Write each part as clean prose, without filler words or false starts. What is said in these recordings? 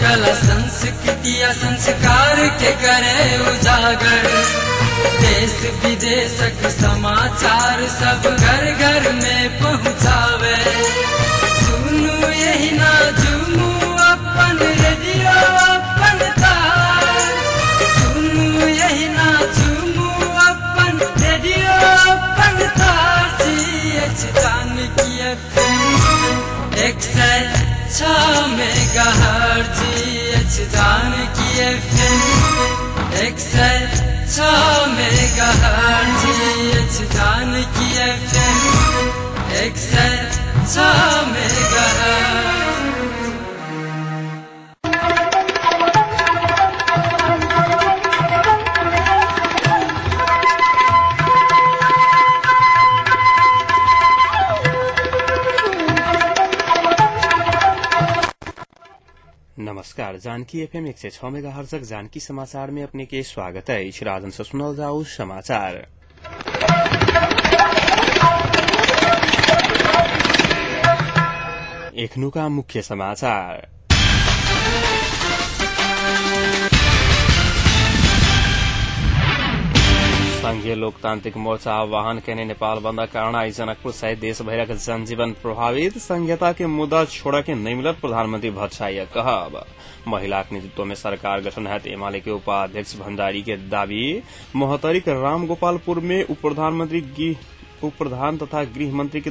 कला संस्कृति या संस्कार के करे उजागर। देश विदेशक समाचार सब घर घर में पहुँचावे। सुनू यही ना झूमू अपन रेडियो अपन तार। सुनू यही ना झूमू अपन रेडियो अपन तार। Janaki FM 106 megahertz. Janaki FM 106 megahertz. Janaki FM 106 megahertz. नमस्कार, जानकी FM 106 मेगाहर्ट्ज जानकी समाचार में अपने के स्वागत है। राजन से सुनल जाऊ समाचार। एखनु का मुख्य समाचार। संघीय लोकतांत्रिक मोर्चा आह्वान केने नेपाल बंद कारण आई जनकपुर सहित देशभरक जनजीवन प्रभावित। संघीयता के मुद्दा छोड़ के नहीं मिलत प्रधानमंत्री भट्टराई कहब। महिला के नेतृत्व में सरकार गठन है एमाले के उपाध्यक्ष भण्डारी के दावी। मोहतरी के रामगोपालपुर में उप प्रधान तथा गृह मंत्री के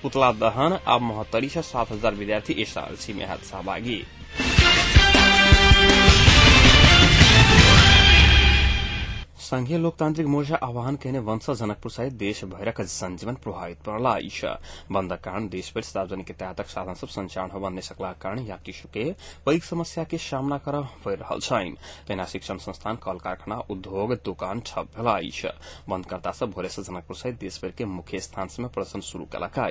पुतला दहन। अब मोहतरी से 7,000 विद्यार्थी एसआरसी में है सहभागी। संघीय लोकतांत्रिक मोर्चा आह्वान कहने वंश जनकपुर सहित देश भरक जनजीवन प्रभावित पड़ला। बंद कारण देशभर सार्वजनिक यातायात साधन सब संचालन हो बन्ने सकला कारण यात्री के पैघ समस्या के सामना कर रहल छन्। तेना शिक्षण संस्थान कल कारखाना उद्योग दुकान ठप भेला। बंदकर्ता सब भोरे से जनकपुर सहित देशभर के मुख्य स्थान में प्रदर्शन शुरू कलका।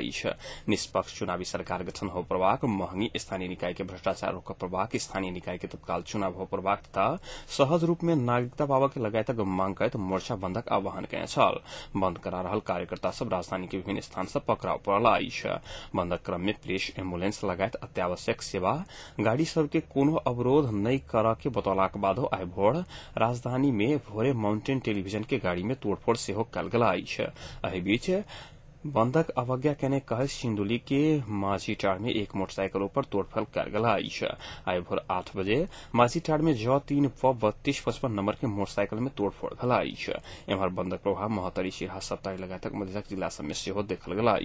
निष्पक्ष चुनावी सरकार गठन हो प्रभाग, महंगी स्थानीय निकाय के भ्रष्टाचार रोक प्रभाग, स्थानीय निकाय के तत्काल चुनाव हो प्रभाग तथा सहज रूप में नागरिकता पावा के लगायत मांग मोर्चा बंदक आह्वान कने छल। बंद करा रहल कार्यकर्ता सब राजधानी के विभिन्न स्थान से पकड़ाव पड़ला। बंदक क्रम में पुलिस, एम्बुलेंस लगायत अत्यावश्यक सेवा गाड़ी सब के कोनो अवरोध नहीं कर के बतौलाक बादो आइ भोर राजधानी में भोरे माउंटेन टेलीविजन के गाड़ी में तोड़फोड़ सेहो कल गेला। एहि बीच बंदक अवज्ञा केने कहे सिंदुली के माझीटाड़ में एक मोटरसाइकिल पर तोड़फोड़ कर गला। आइ भोर 8 बजे माझीटाड़ में ज 3 व 3255 नंबर के मोटरसाइकिल में तोड़फोड़ भला। एम्हर बंदक प्रभाव मोहतरी, सिराहा, सप्तरी लगायत मधेसक जिला सब में सेहो देखल गेला।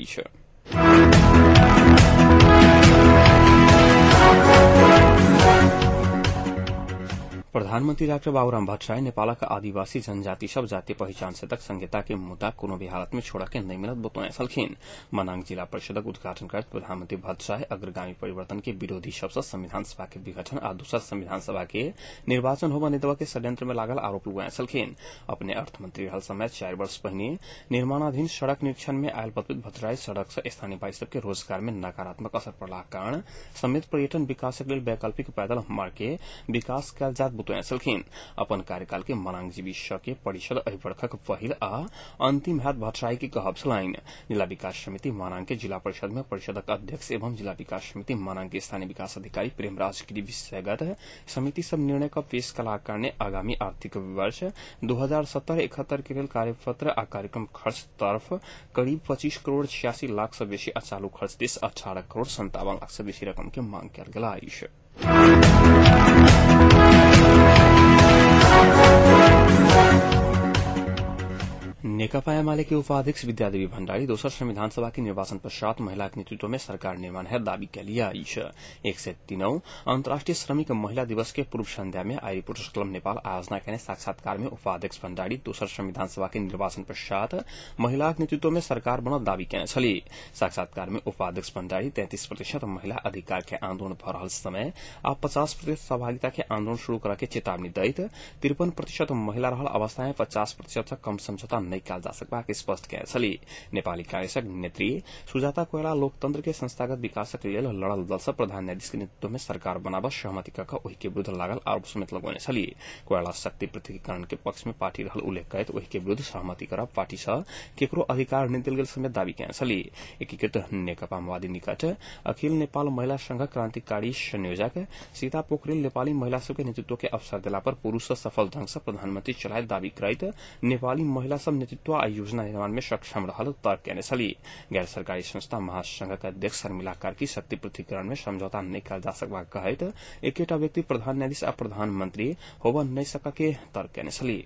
प्रधानमंत्री डाक्टर बाबूराम भट्टराई नेपालका आदिवासी जनजाति सब जातीय पहचान से तक संहिता के मुद्दा कोनो भी हालत में छोड़ा के नहीं मिलत बतौने छलखिन। मनाङ जिला परिषदक उद्घाटन करत प्रधानमंत्री भट्टराई अग्रगामी परिवर्तन के विरोधी सबसे संविधान सभा के विघटन आ दूसर संविधान सभा के निर्वाचन होबा नेतवा के षड्यंत्र में लागल आरोप लगाए छलखिन। अपने अर्थमंत्री रहल समय 4 वर्ष पहिने निर्माणाधीन सड़क निरीक्षण में आयल बतौत भट्टराई सड़क से स्थानीय बासी सबके रोजगार में नकारात्मक असर पड़ला कारण समेत पर्यटन विकासक लेल वैकल्पिक पैदल मार्ग के विकास कयल जात बतौने छलखिन। अपन कार्यकाल के मनाङ जीविस के परिषद एहि वर्षक पहिल आ अंतिम हैत भट्टराई के कहब छलैन। जिला विकास समिति मनाङ के जिला परिषद में परिषदक अध्यक्ष एवं जिला विकास समिति मनाङ के स्थानीय विकास अधिकारी प्रेमराज गिरी विषयगत समिति सब निर्णय का पेश कला करने आगामी आर्थिक वर्ष 2070-71 के लेल कार्यपत्र आ कार्यक्रम खर्च तरफ करीब 25 करोड़ 86 लाख से बेसी आ चालू खर्च देश 18 करोड़ 57 लाख से बेसी रकम के मांग कयल गेला। नेकपा एमाले के उपाध्यक्ष विद्यादेवी भण्डारी दोसर संविधान सभा के निर्वाचन पश्चात महिला के नेतृत्व में सरकार निर्माण है दावी किया। 103 अंतर्राष्ट्रीय श्रमिक महिला दिवस के पूर्व संध्या में आई रिपोर्टर्स क्लब नेपाल आयोजना करने साक्षात्कार में उपाध्यक्ष भण्डारी दोसर संविधान सभा के निर्वाचन पश्चात महिला के नेतृत्व में सरकार बनल दावी केने छली। साक्षात्कार में उपाध्यक्ष भण्डारी 33% महिला अधिकार के आंदोलन भ रहल समय आ 50% सहभागिता के आंदोलन शुरू करके चेतावनी दैत 53% महिला रहल अवस्था में 50% से कम समझौता नहीं निकाल जा सकबा के स्पष्ट कैल छली। नेपाली कांग्रेसक नेत्री सुजाता कोइराला लोकतंत्र के संस्थागत विकासक लेल लड़ल दल से प्रधान न्यायाधीश के नेतृत्व में सरकार बनाब सहमति कऽ ओहि के विरुद्ध लागल आरोप समेत लगौने छली। कोइराला शक्ति पृथकीकरण के पक्ष में पार्टी रहल उल्लेख करैत ओहि के विरुद्ध सहमति करब पार्टी से केकरो अधिकार नहीं देल गेल समेत दावी कैने छली। एकीकृत नेकपा माओवादी निकट अखिल नेपाल महिला संघ क्रांतिकारी संयोजक सीता पोखरेल नेपाली महिला सब के नेतृत्व के अवसर दिला पर पुरुष सफल ढंग से प्रधानमंत्री चलाए दावी करैत नेपाली महिला सब नेतृत्व आ योजना निर्माण में सक्षम रहल तर्क कैने छली। गैर सरकारी संस्था महासंघ के अध्यक्ष शर्मिला कार्की शक्ति पृथकीकरण में समझौता नहीं कल जा सकबा कहैत एकेटा व्यक्ति प्रधान न्यायाधीश आ प्रधानमंत्री होब नहीं सका के तर्क कैने छली।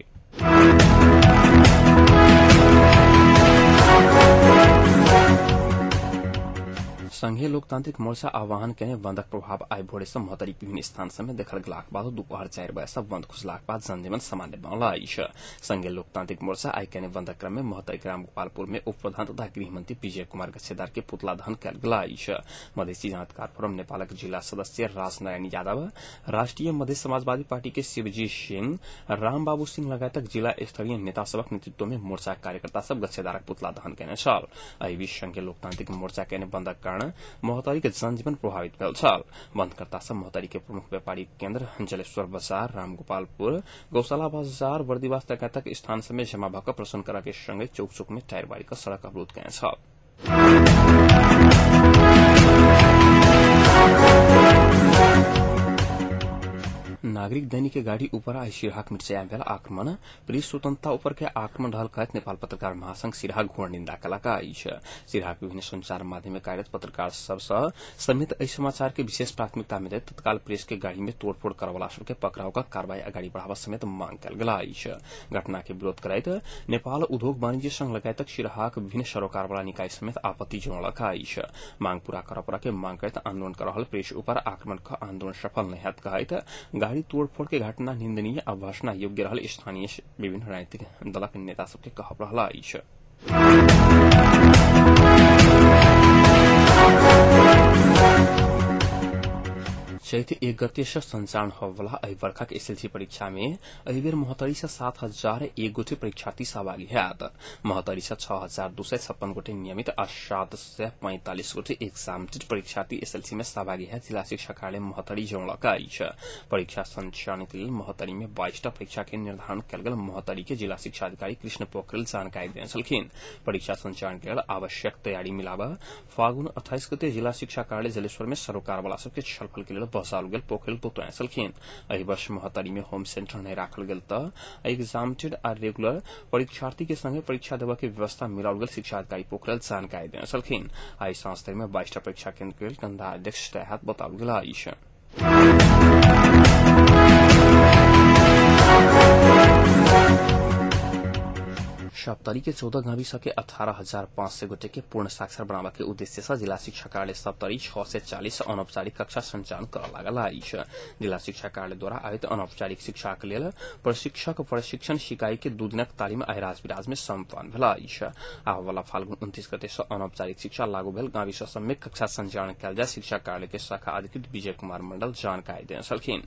संघीय लोकतांत्रिक मोर्चा आह्वान केने बंदक प्रभाव आइ भोरे से महतरी विभिन्न स्थान समेत देखल गेलाक बाद दोपहर 4 बजे से बंद खुजलाक बाद जनजीवन सामान्य बनल अछि। संघीय लोकतांत्रिक मोर्चा आइ केने बंदक क्रम में महतरी ग्राम गोपालपुर में उप प्रधान तथा गृह मंत्री विजय कुमार गच्छेदार के पुतला दहन कयल गेल अछि। मधेसी जांचकार फोरम नेपालक जिला सदस्य राजनारायण यादव, राष्ट्रीय मधेश समाजवादी पार्टी के शिवजी सिंह, रामबाबू सिंह लगायतक जिला स्तरीय नेता सबक नेतृत्व में मोर्चा कार्यकर्ता सब गच्छेदारक पुतला दहन केने छल। एहि बीच संघीय लोकतांत्रिक मोर्चा केने बंदक कारण मोहतरी के जनजीवन प्रभावित भेल छल। बंदकर्ता सब मोहतरी के प्रमुख व्यापारिक केन्द्र जलेश्वर बाजार, रामगोपालपुर, गौशाला बाजार, बर्दीवास लगायतक स्थान समेत जमा भऽ कऽ प्रदर्शन करा के संगे चौक चौक में टायर बारी कऽ सड़क अवरोध केने छल। नागरिक दैनिक के गाड़ी ऊपर आई सिराहाक मिर्चा भेल आक्रमण प्रेस स्वतंत्रता ऊपर के आक्रमण रहल कहत नेपाल पत्रकार महासंघ सिराहा घोर निंदा कयलक अछि। सिराहाक विभिन्न संचार माध्यम में कार्यरत पत्रकार सब समेत एहि समाचार के विशेष प्राथमिकता में दैत तत्काल प्रेस के गाड़ी में तोड़फोड़ करवला सब के पकड़ाव का कार्रवाई आगाड़ी बढ़ावा समेत मांग कयल गेल अछि। घटना के विरोध करैत नेपाल उद्योग वाणिज्य संघ लगायतक सिराहाक विभिन्न सरोकार वाला निकाय समेत आपत्ति जनालक अछि। मांग पूरा करब के मांग करैत आंदोलन कर रहल प्रेस ऊपर आक्रमण का आंदोलन सफल नहीं हैत कहैत गाड़ी तोड़फोड़ के घटना निंदनीय आ भर्त्सना योग्य रहल स्थानीय विभिन्न राजनीतिक दलक नेता सबके कहब रहल अछि। चैत 1 गते से संचालन होवला एहि वर्षक एसएलसी परीक्षा में एहि बेर महतरी से 7001 गोटे परीक्षार्थी सहभागी हैत। महतरी से 6256 गोटे नियमित आ 745 गोटे एग्जामिनेड परीक्षार्थी एसएलसी में सहभागी है। जिला शिक्षा कार्यालय महतरी जनौलक अछि। परीक्षा संचालन के लिए महतरी में 22टा परीक्षा के निर्धारण कयल गेल महतरी के जिला शिक्षा अधिकारी कृष्ण पोखरेल जानकारी देने छलखिन। परीक्षा संचालन के लिए आवश्यक तैयारी मिलाब फागुन 28 गते जिला शिक्षा कार्यालय जलेश्वर में सरोकार वाला सबके छलफल के लिए बसाल गेल पोखरेल बतौने छलखिन। एहि वर्ष महतरी में होम सेंटर नहीं राखल गेल त एग्जामिनेड आ रेगुलर परीक्षार्थी के संगे परीक्षा देवा के व्यवस्था मिलाओल गेल शिक्षा अधिकारी पोखरेल जानकारी देने छलखिन। आई संस्था में 22टा परीक्षा केन्द्र के कंधा अध्यक्ष तहत बताओल गेल अछि। सप्तरी के 14 गांवी के 18,500 गोटे के पूर्ण साक्षर बनावा के उद्देश्य से जिला शिक्षा कार्यालय सप्तरी 6 से 40 अनौपचारिक कक्षा संचालन कर लागल अछि। जिला शिक्षा कार्यालय द्वारा आयोजित अनौपचारिक शिक्षा के लिए प्रशिक्षक प्रशिक्षण शिकाई के 2 दिनक तालीम आइ राजविराज में सम्पन्न भेल अछि। आबय वाला फाल्गुन 29 गते से अनौपचारिक शिक्षा लागू भेल गांवी सम्मिलित कक्षा संचालन कयल जाय शिक्षा कार्यालय के शाखा अधिकृत विजय कुमार मंडल जानकारी देने छलखिन।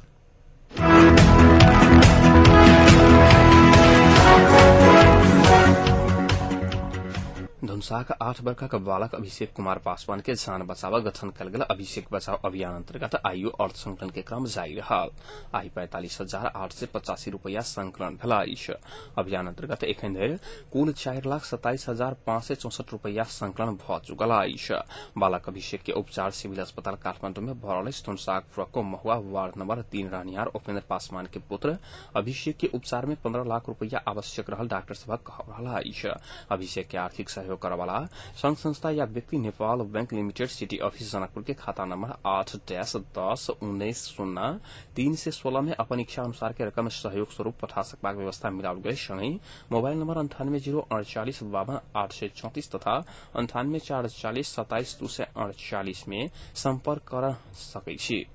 धनुषा 8 वर्ष का बालक अभिषेक कुमार पासवान के जान बचाव गठन कयल गेल अभिषेक बचाव अभियान अंतर्गत आयु अर्थ संकलन के क्रम जारी रहल। आई 45,885 रूपया संकलन भेल अछि। अभियान अंतर्गत एखन धरि कुल 4,27,564 रूपया संकलन भ चुकल अछि। बालक अभिषेक के उपचार सिविल अस्पताल काठमांडू में भ रहल अछि। धनुषा प्रको महुआ वार्ड नंबर 3 रहनिहार उपेंद्र पासवान के पुत्र अभिषेक के उपचार में 15 लाख रूपया आवश्यक रहल डॉक्टर सभक कहब रहल अछि। अभिषेक के आर्थिक सहयोग करवाला संघ संस्था या व्यक्ति Nepal bank limited city office Janakpur के खाता नंबर 8-10-19-03 से 16 में अपन इच्छा अनुसार के रकम सहयोग स्वरूप पठा सकबाक व्यवस्था मिलाओल गेल संगहि मोबाइल नंबर 980845 तथा 9844277248 में संपर्क कर सकै छी।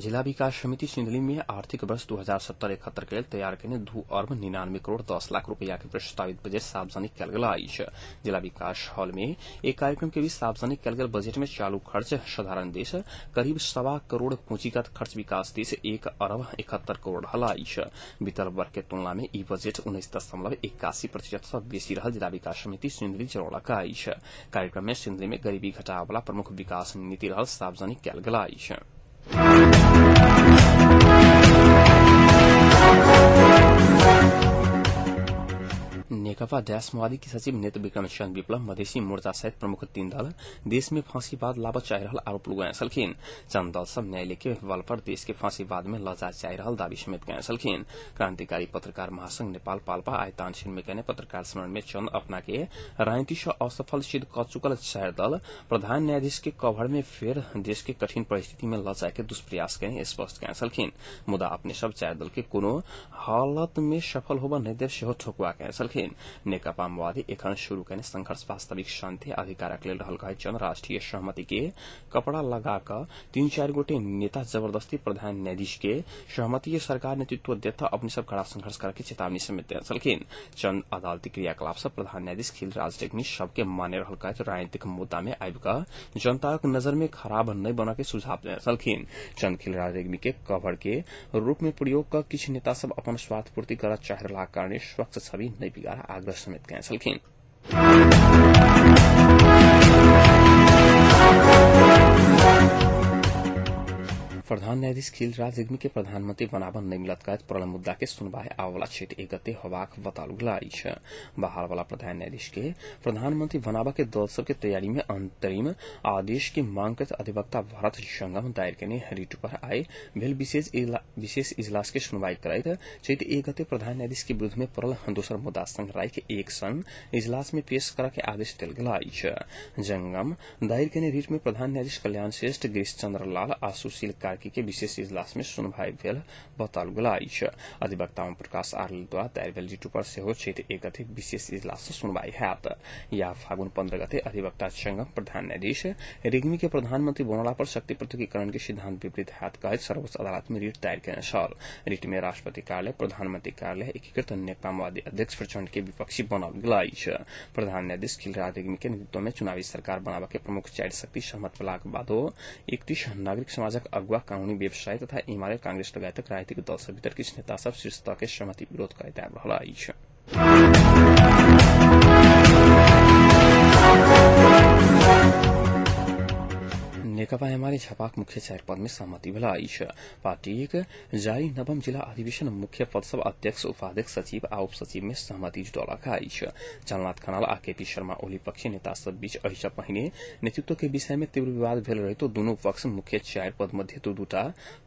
जिला विकास समिति सिंधली में आर्थिक वर्ष 2070-71 के लिए तैयार करने 2 अर्ब 99 करोड़ 10 लाख रुपया के प्रस्तावित बजट सार्वजनिक कयल गेल अछि। जिला विकास हॉल में एक कार्यक्रम के बीच सार्वजनिक कयल गेल बजट में चालू खर्च साधारण देश करीब 1.25 करोड़, पूंजीगत खर्च विकास देश 1 अर्ब 71 करोड़ रहल अछि। बीतल वर्ष के तुलना में ई बजट 19.81% सँ बेसी रहल जिला विकास समिति सिंधली जनौलक अछि। कार्यक्रम में सिंधली में गरीबी घटाव वाला प्रमुख विकास नीति रहल सार्वजनिक कयल गेल अछि। नेकपा माओवादी के सचिव नेत्र विक्रम चंद्र विप्लव मधेसी मोर्चा सहित प्रमुख 3 दल देश में फांसीवाद लाबऽ चाहि रहल आरोप लगाए छलखिन। चंद दल सब न्यायालय के बल पर देश के फांसीवाद में ल जाय चाहि रहल दावी समेत कए छलखिन। क्रांतिकारी पत्रकार महासंघ नेपाल पाल्पा आइ तानसेन में कहने पत्रकार सम्मेलन में चंद अपना के राजनीति से असफल सिद्ध क चुकल 4 दल प्रधान न्यायाधीश के कभर में फेर देश के कठिन परिस्थिति में ल जाय के दुष्प्रयास कए स्पष्ट कए छलखिन। मुदा अपने सब 4 दल के कोनो हालत में सफल होबऽ नहीं देव सेहो ठोकुआ कए छलखिन। नेकपा माओवादी एखन शुरू कने संघर्ष वास्तविक शांति अधिकारक लेल रहल कहै चंद राष्ट्रीय सहमति के कपड़ा लगा क 3-4 गोटे नेता जबरदस्ती प्रधान न्यायाधीश के सहमति के सरकार नेतृत्व देता अपने सब कड़ा संघर्ष करके चेतावनी समेत दे छलखिन। चंद अदालती क्रियाकलाप से प्रधान न्यायाधीश खिलराज रेग्मी सबके माने रहल कहै राजनीतिक मुद्दा में आबि क जनताक नजर में खराब नहीं बना के सुझाव दे छलखिन। चंद खिलराज रेग्मी के कवर के रूप में प्रयोग क किछु नेता सब अपन स्वार्थ पूर्ति करऽ चाहि रहला कारणे स्वच्छ छवि नहीं बिगाड़ आग्रह समेत कए छलखिन। प्रधान न्यायाधीश खिलराज रेग्मी के प्रधानमंत्री बनाबन नहीं मिलत कहत पड़ल मुद्दा के सुनवाई आवला क्षेत्र 1 गते होबाक बताओल गेल अछि। बहाल वाला प्रधान न्यायाधीश के प्रधानमंत्री बनाबा के दल सब के तैयारी में अंतरिम आदेश की मांग करत अधिवक्ता भरत जंगम दायर केने रिट पर आए भेल विशेष इजलास के सुनवाई करैत क्षेत्र 1 गते प्रधान न्यायाधीश के विरुद्ध में पड़ल दोसर मुद्दा संग राय के एक संग इजलास में पेश करा के आदेश देल गेल अछि। जंगम दायर केने रिट में प्रधान न्यायाधीश कल्याण श्रेष्ठ, गिरीश चंद्र लाल आ सुशील के विशेष इजलास में सुनवाई भेल बताओल गेल अछि। अधिवक्ता ओम प्रकाश आरल द्वारा दायर भेल रिट पर सेहो क्षेत्र 1 गते विशेष इजलास से सुनवाई हैत। या फागुन 15 गते अधिवक्ता जंगम प्रधान न्यायाधीश रेग्मी के प्रधानमंत्री बनला पर शक्ति पृथकीकरण के सिद्धांत विपरीत हैत कहैत सर्वोच्च अदालत में रिट दायर केने छल। रिट में राष्ट्रपति कार्यालय, प्रधानमंत्री कार्यालय, एकीकृत नेकपा माओवादी अध्यक्ष प्रचंड के विपक्षी बनाओल गेल अछि। प्रधान न्यायाधीश खिलराज रेग्मी के नेतृत्व में चुनावी सरकार बनाबा के प्रमुख 4 शक्ति सहमत भेलाक बादो 31 नागरिक समाजक अगुवा, कानूनी व्यवसायी तथा एमाले कांग्रेस लगायत राजनीतिक दल सब भीतर किछु नेता सब शीर्ष तह के सहमति विरोध करैत आबि रहल अछि। नेकपा एमाले झापाक मुख्य 4 पद में सहमति भेल अछि। पार्टीक जारी नवम जिला अधिवेशन मुख्य पद सब अध्यक्ष, उपाध्यक्ष, सचिव आ उप सचिव में सहमति जुटौलक अछि। जलनाथ खनाल आ केपी शर्मा ओली पक्षी नेता सब बीच एहि सँ पहिने नेतृत्व के विषय में तीव्र विवाद भेल रहितो दुनू पक्ष मुख्य 4 पद मध्ये 2-2टा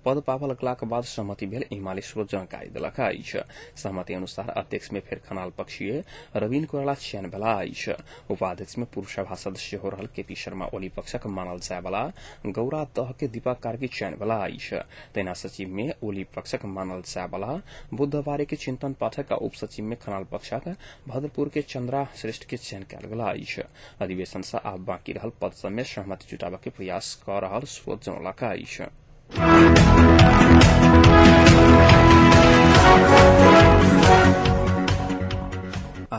पद पाबऽ लगलाक बाद सहमति भेल एमाले स्रोत जानकारी देलक अछि। सहमति अनुसार अध्यक्ष में फेर खनाल पक्षीय रवीन कोइराला चयन भेला अछि। उपाध्यक्ष में पूर्व सभा सदस्य हो रहल केपी शर्मा ओली पक्षक मानल जाय वाला गौरा दह के दीपक कार्की चयन भेला अछि। तहिना सचिव में ओली पक्षक मानल जाय वाला बुधवार के चिंतन पाठक आ उप सचिव में खनाल पक्षक भद्रपुर के चंद्रा श्रेष्ठ के चयन कयल गेल अछि। अधिवेशन से आब बाकी रहल पद सब में सहमति जुटाबा के प्रयास क रहल स्रोत जनौलक अछि।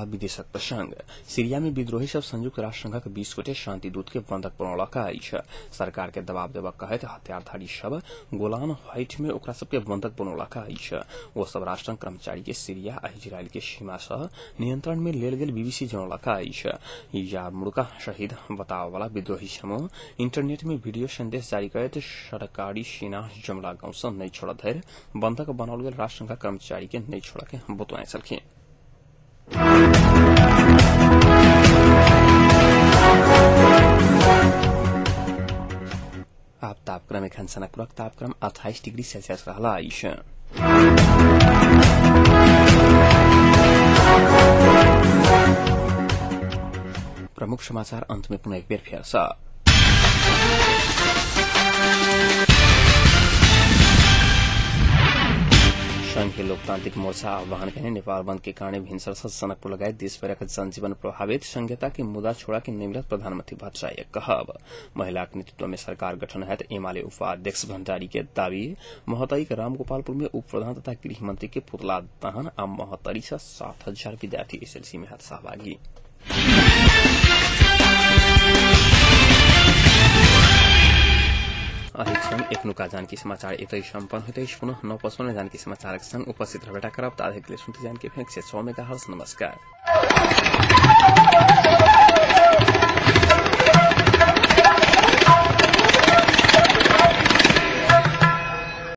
विदेशक प्रसंग सीरिया में विद्रोही सब संयुक्त राष्ट्र संघक 20 गोटे शांति दूत के बंधक बनौलक अछि। सरकार के दबाव देबा कहैत हथियारधारी सब गोलान हाइट में ओकरा सबके बंधक बनौलक अछि। वो सब राष्ट्रक कर्मचारी के सीरिया आ इजरायल के सीमा से नियंत्रण में लेल गेल बीबीसी जनौलक अछि। या मुर्गा शहीद बताव वाला विद्रोही समूह इंटरनेट में वीडियो संदेश जारी करैत सरकारी सेना जमला गांव से नहीं छोड़ धरि बंधक बनाओल गेल राष्ट्र संघक कर्मचारी के नहीं छोड़ के बतौने छलखिन। अब तापक्रम एखन सनकपुरक तापक्रम 28 डिग्री सेल्सियस रहला अछि। प्रमुख समाचार अंत में पुनः एक बेर फेर सँ। संघीय लोकतांत्रिक मोर्चा आह्वान कहने नेपाल बंद के कारण भिनसर जनकपुर लगायत देशभरका जनजीवन प्रभावित संघीयता के मुद्दा छोड़ा के नहीं मिलत प्रधानमंत्री भट्टराय कहब। महिला के नेतृत्व में सरकार गठन है एमाले उपाध्यक्ष भण्डारी के दावी। महोत्तरी के रामगोपालपुर में उप प्रधान तथा गृह मंत्री के पुतला दहन आ महोत्तरी से 7,000 विद्यार्थी एसएलसी में हाथ सहभागी। अधिक संग एक नुका जानकी समाचार एक सम्पन्न होते पुनः 9:55 जानकी समाचार संग उपस्थित रहेटा करब ताधिकले सुनते जानकी फेंक से 100 मेगाहर्ट्ज। नमस्कार।